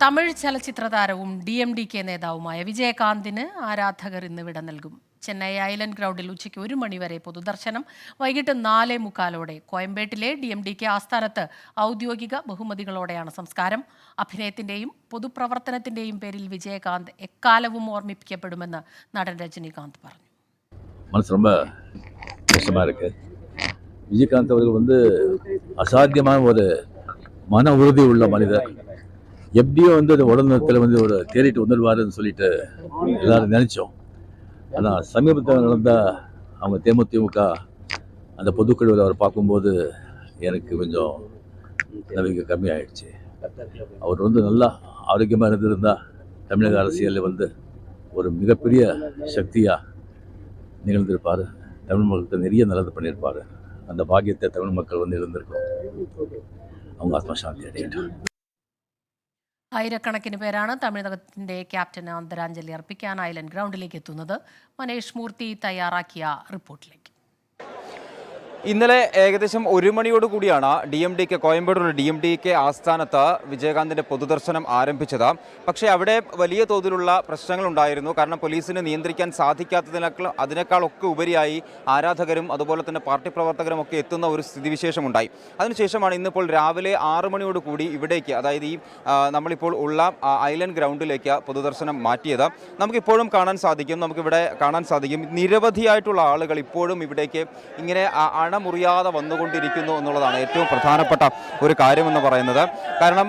തമിഴ് ചലച്ചിത്ര താരവും DMDK നേതാവുമായ വിജയകാന്തിന് ആരാധകർ ഇന്ന് വിട നൽകും. ചെന്നൈ ഐലൻഡ് ഗ്രൗണ്ടിൽ ഉച്ചയ്ക്ക് 1 മണിവരെ പൊതുദർശനം. വൈകിട്ട് 4:45 കോയമ്പേട്ടിലെ DMDK ആസ്ഥാനത്ത് ഔദ്യോഗിക ബഹുമതികളോടെയാണ് സംസ്കാരം. അഭിനയത്തിന്റെയും പൊതുപ്രവർത്തനത്തിന്റെയും പേരിൽ വിജയകാന്ത് എക്കാലവും ഓർമ്മിപ്പിക്കപ്പെടുമെന്ന് നടൻ രജനികാന്ത് പറഞ്ഞു. மனசு ரொம்ப கஷ்டமாக இருக்குது. விஜயகாந்த் அவர்கள் அசாத்தியமான ஒரு மன உறுதி உள்ள மனிதர். எப்படியோ அந்த உடல்நலத்தில் ஒரு தேறிட்டு வந்துடுவாருன்னு சொல்லிட்டு எல்லாரும் நினைச்சோம். ஆனால் சமீபத்தில் நடந்த அவங்க தேமுதிக அந்த பொதுக்குழுவில் அவர் பார்க்கும்போது எனக்கு கொஞ்சம் நம்பிக்கை கம்மியாயிடுச்சு. அவர் நல்லா ஆரோக்கியமாக இருந்திருந்தா தமிழக அரசியலில் ஒரு மிகப்பெரிய சக்தியாக நிகழ்ந்திருப்பார். தமிழ் மக்களுக்கு நிறைய நல்லது பண்ணியிருப்பார். அந்த பாக்கியத்தை தமிழ் மக்கள் இருந்திருக்கும். அவங்க ആത്മശാന്തി അടയട്ടെ. ആയിരക്കണക്കിന് പേരാണ് തമിഴകത്തിന്റെ ക്യാപ്റ്റന് ആദരാഞ്ജലി അർപ്പിക്കാൻ ഐലൻഡ് ഗ്രൗണ്ടിലേക്ക് എത്തുന്നത്. മനേഷ് മൂർത്തി തയ്യാറാക്കിയ റിപ്പോർട്ടിലേക്ക്. ഇന്നലെ ഏകദേശം 1 മണിയോടുകൂടിയാണ് DMDK കോയമ്പേടുള്ള DMDK ആസ്ഥാനത്ത് വിജയകാന്തിൻ്റെ പൊതുദർശനം ആരംഭിച്ചത്. പക്ഷേ അവിടെ വലിയ തോതിലുള്ള പ്രശ്നങ്ങളുണ്ടായിരുന്നു. കാരണം പോലീസിന് നിയന്ത്രിക്കാൻ അതിനേക്കാളൊക്കെ ഉപരിയായി ആരാധകരും അതുപോലെ തന്നെ പാർട്ടി പ്രവർത്തകരും ഒക്കെ എത്തുന്ന ഒരു സ്ഥിതിവിശേഷമുണ്ടായി. അതിനുശേഷമാണ് ഇന്നിപ്പോൾ രാവിലെ 6 മണിയോടുകൂടി ഇവിടേക്ക്, അതായത് ഈ നമ്മളിപ്പോൾ ഉള്ള ഐലൻഡ് ഗ്രൗണ്ടിലേക്ക് പൊതുദർശനം മാറ്റിയത്. നമുക്കിപ്പോഴും നമുക്കിവിടെ കാണാൻ സാധിക്കും നിരവധിയായിട്ടുള്ള ആളുകൾ ഇപ്പോഴും ഇവിടേക്ക് ഇങ്ങനെ മുറിയാതെ വന്നുകൊണ്ടിരിക്കുന്നു എന്നുള്ളതാണ് ഏറ്റവും പ്രധാനപ്പെട്ട ഒരു കാര്യമെന്ന് പറയുന്നത്. കാരണം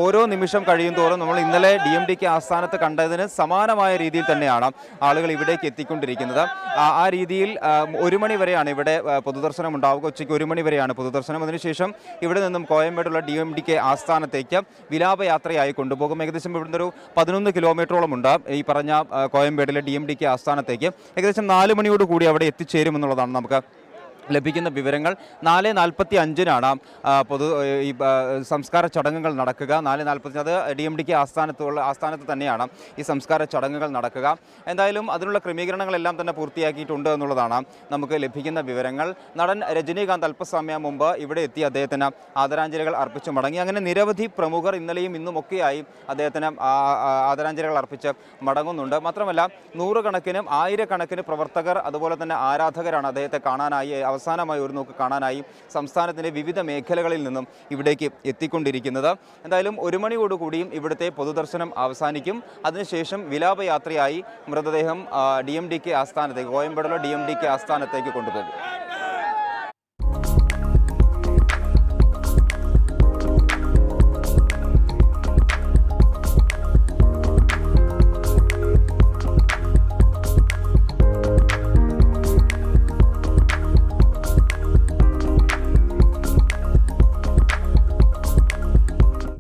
ഓരോ നിമിഷം കഴിയും തോറും നമ്മൾ ഇന്നലെ DMDK ആസ്ഥാനത്ത് കണ്ടതിന് സമാനമായ രീതിയിൽ തന്നെയാണ് ആളുകൾ ഇവിടേക്ക് എത്തിക്കൊണ്ടിരിക്കുന്നത്. ആ രീതിയിൽ 1 മണി വരെയാണ് ഇവിടെ പൊതുദർശനം ഉണ്ടാവുക. ഉച്ചയ്ക്ക് 1 മണി വരെയാണ് പൊതുദർശനം. അതിനുശേഷം ഇവിടെ നിന്നും കോയമ്പേടുള്ള DMDK ആസ്ഥാനത്തേക്ക് വിലാപയാത്രയായി കൊണ്ടുപോകും. ഏകദേശം ഇവിടുന്ന് ഒരു 11 കിലോമീറ്ററോളം ഉണ്ട് ഈ പറഞ്ഞ കോയമ്പേടിലെ DMDK ആസ്ഥാനത്തേക്ക്. ഏകദേശം 4 മണിയോടുകൂടി അവിടെ എത്തിച്ചേരുമെന്നുള്ളതാണ് നമുക്ക് ലഭിക്കുന്ന വിവരങ്ങൾ. 4:45-നാണ് ഈ സംസ്കാര ചടങ്ങുകൾ നടക്കുക. 4:45 അത് DMDK ആസ്ഥാനത്ത് തന്നെയാണ് ഈ സംസ്കാര ചടങ്ങുകൾ നടക്കുക. എന്തായാലും അതിനുള്ള ക്രമീകരണങ്ങളെല്ലാം തന്നെ പൂർത്തിയാക്കിയിട്ടുണ്ട് എന്നുള്ളതാണ് നമുക്ക് ലഭിക്കുന്ന വിവരങ്ങൾ. നടൻ രജനികാന്ത് അല്പസമയം മുമ്പ് ഇവിടെ എത്തി അദ്ദേഹത്തിന് ആദരാഞ്ജലികൾ അർപ്പിച്ച് മടങ്ങി. അങ്ങനെ നിരവധി പ്രമുഖർ ഇന്നലെയും ഇന്നുമൊക്കെയായി അദ്ദേഹത്തിന് ആദരാഞ്ജലികൾ അർപ്പിച്ച് മടങ്ങുന്നുണ്ട്. മാത്രമല്ല നൂറുകണക്കിനും ആയിരക്കണക്കിന് പ്രവർത്തകർ അതുപോലെ തന്നെ ആരാധകരാണ് അദ്ദേഹത്തെ കാണാനായി അവസാനമായി ഒരു നോക്ക് കാണാനായി സംസ്ഥാനത്തിൻ്റെ വിവിധ മേഖലകളിൽ നിന്നും ഇവിടേക്ക് എത്തിക്കൊണ്ടിരിക്കുന്നത്. എന്തായാലും 1 മണിയോടുകൂടിയും ഇവിടുത്തെ പൊതുദർശനം അവസാനിക്കും. അതിനുശേഷം വിലാപയാത്രയായി മൃതദേഹം DMDK ആസ്ഥാനത്തേക്ക്, കോയമ്പേടുള്ള DMDK ആസ്ഥാനത്തേക്ക് കൊണ്ടുപോകും.